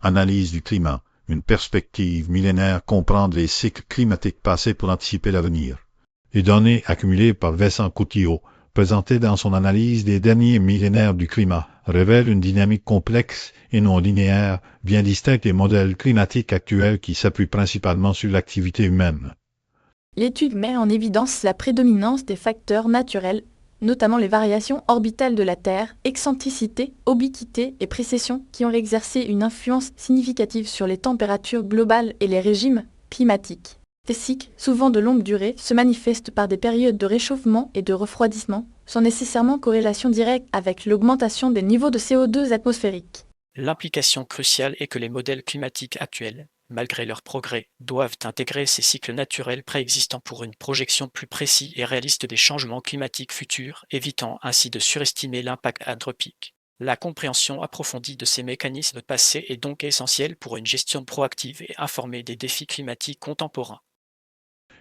Analyse du climat, une perspective millénaire, comprendre les cycles climatiques passés pour anticiper l'avenir. Les données accumulées par Vincent Coutillo, présentées dans son analyse des derniers millénaires du climat, révèlent une dynamique complexe et non linéaire, bien distincte des modèles climatiques actuels qui s'appuient principalement sur l'activité humaine. L'étude met en évidence la prédominance des facteurs naturels, notamment les variations orbitales de la Terre, excentricité, obliquité et précession, qui ont exercé une influence significative sur les températures globales et les régimes climatiques. Ces cycles, souvent de longue durée, se manifestent par des périodes de réchauffement et de refroidissement, sans nécessairement corrélation directe avec l'augmentation des niveaux de CO2 atmosphériques. L'implication cruciale est que les modèles climatiques actuels, malgré leurs progrès, doivent intégrer ces cycles naturels préexistants pour une projection plus précise et réaliste des changements climatiques futurs, évitant ainsi de surestimer l'impact anthropique. La compréhension approfondie de ces mécanismes passés est donc essentielle pour une gestion proactive et informée des défis climatiques contemporains.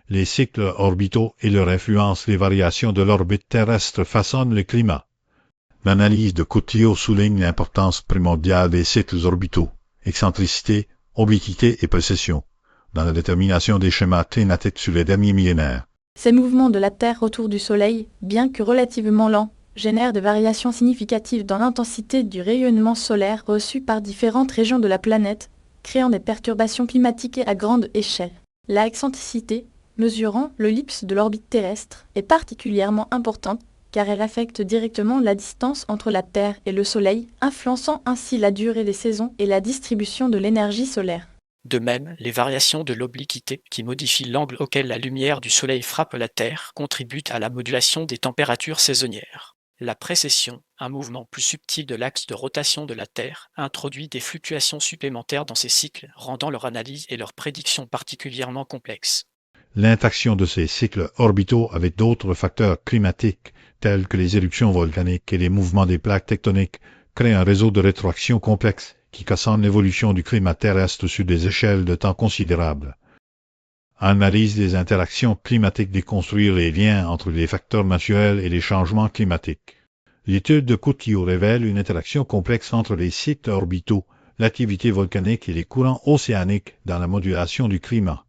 Les cycles orbitaux et leur influence sur les variations de l'orbite terrestre façonnent le climat. L'analyse de Coutillo souligne l'importance primordiale des cycles orbitaux, excentricité, obliquité et précession, dans la détermination des schémas climatiques sur les derniers millénaires. Ces mouvements de la Terre autour du Soleil, bien que relativement lents, génèrent des variations significatives dans l'intensité du rayonnement solaire reçu par différentes régions de la planète, créant des perturbations climatiques à grande échelle. La excentricité, mesurant l'ellipse de l'orbite terrestre, est particulièrement importante car elle affecte directement la distance entre la Terre et le Soleil, influençant ainsi la durée des saisons et la distribution de l'énergie solaire. De même, les variations de l'obliquité, qui modifient l'angle auquel la lumière du Soleil frappe la Terre, contribuent à la modulation des températures saisonnières. La précession, un mouvement plus subtil de l'axe de rotation de la Terre, introduit des fluctuations supplémentaires dans ces cycles, rendant leur analyse et leur prédiction particulièrement complexes. L'interaction de ces cycles orbitaux avec d'autres facteurs climatiques, tels que les éruptions volcaniques et les mouvements des plaques tectoniques, crée un réseau de rétroaction complexe qui cassonne l'évolution du climat terrestre sur des échelles de temps considérables. Analyse des interactions climatiques, déconstruire les liens entre les facteurs naturels et les changements climatiques. L'étude de Coutillo révèle une interaction complexe entre les cycles orbitaux, l'activité volcanique et les courants océaniques dans la modulation du climat.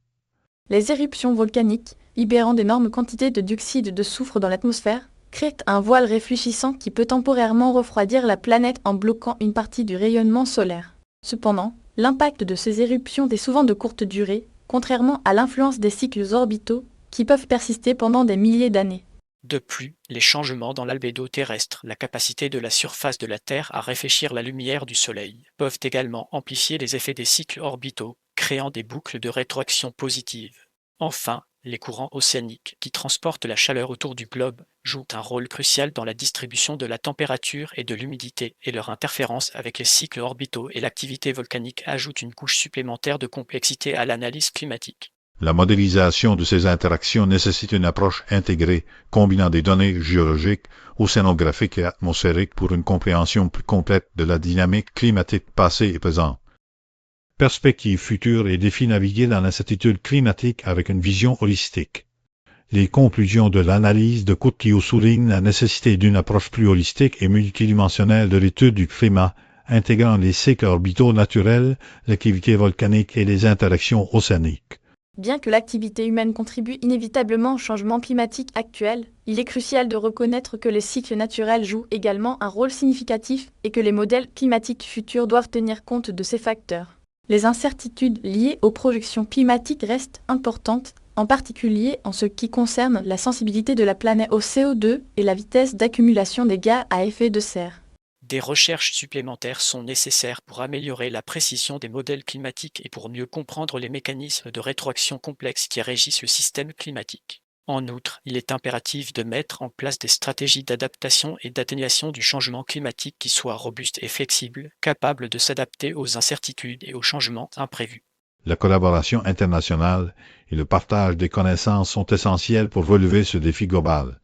Les éruptions volcaniques, libérant d'énormes quantités de dioxyde de soufre dans l'atmosphère, créent un voile réfléchissant qui peut temporairement refroidir la planète en bloquant une partie du rayonnement solaire. Cependant, l'impact de ces éruptions est souvent de courte durée, contrairement à l'influence des cycles orbitaux, qui peuvent persister pendant des milliers d'années. De plus, les changements dans l'albédo terrestre, la capacité de la surface de la Terre à réfléchir la lumière du Soleil, peuvent également amplifier les effets des cycles orbitaux, créant des boucles de rétroaction positives. Enfin, les courants océaniques, qui transportent la chaleur autour du globe, jouent un rôle crucial dans la distribution de la température et de l'humidité, et leur interférence avec les cycles orbitaux et l'activité volcanique ajoute une couche supplémentaire de complexité à l'analyse climatique. La modélisation de ces interactions nécessite une approche intégrée, combinant des données géologiques, océanographiques et atmosphériques pour une compréhension plus complète de la dynamique climatique passée et présente. Perspectives futures et défis naviguer dans l'incertitude climatique avec une vision holistique. Les conclusions de l'analyse de Coutillo soulignent la nécessité d'une approche plus holistique et multidimensionnelle de l'étude du climat, intégrant les cycles orbitaux naturels, l'activité volcanique et les interactions océaniques. Bien que l'activité humaine contribue inévitablement au changement climatique actuel, il est crucial de reconnaître que les cycles naturels jouent également un rôle significatif et que les modèles climatiques futurs doivent tenir compte de ces facteurs. Les incertitudes liées aux projections climatiques restent importantes, en particulier en ce qui concerne la sensibilité de la planète au CO2 et la vitesse d'accumulation des gaz à effet de serre. Des recherches supplémentaires sont nécessaires pour améliorer la précision des modèles climatiques et pour mieux comprendre les mécanismes de rétroaction complexes qui régissent le système climatique. En outre, il est impératif de mettre en place des stratégies d'adaptation et d'atténuation du changement climatique qui soient robustes et flexibles, capables de s'adapter aux incertitudes et aux changements imprévus. La collaboration internationale et le partage des connaissances sont essentiels pour relever ce défi global.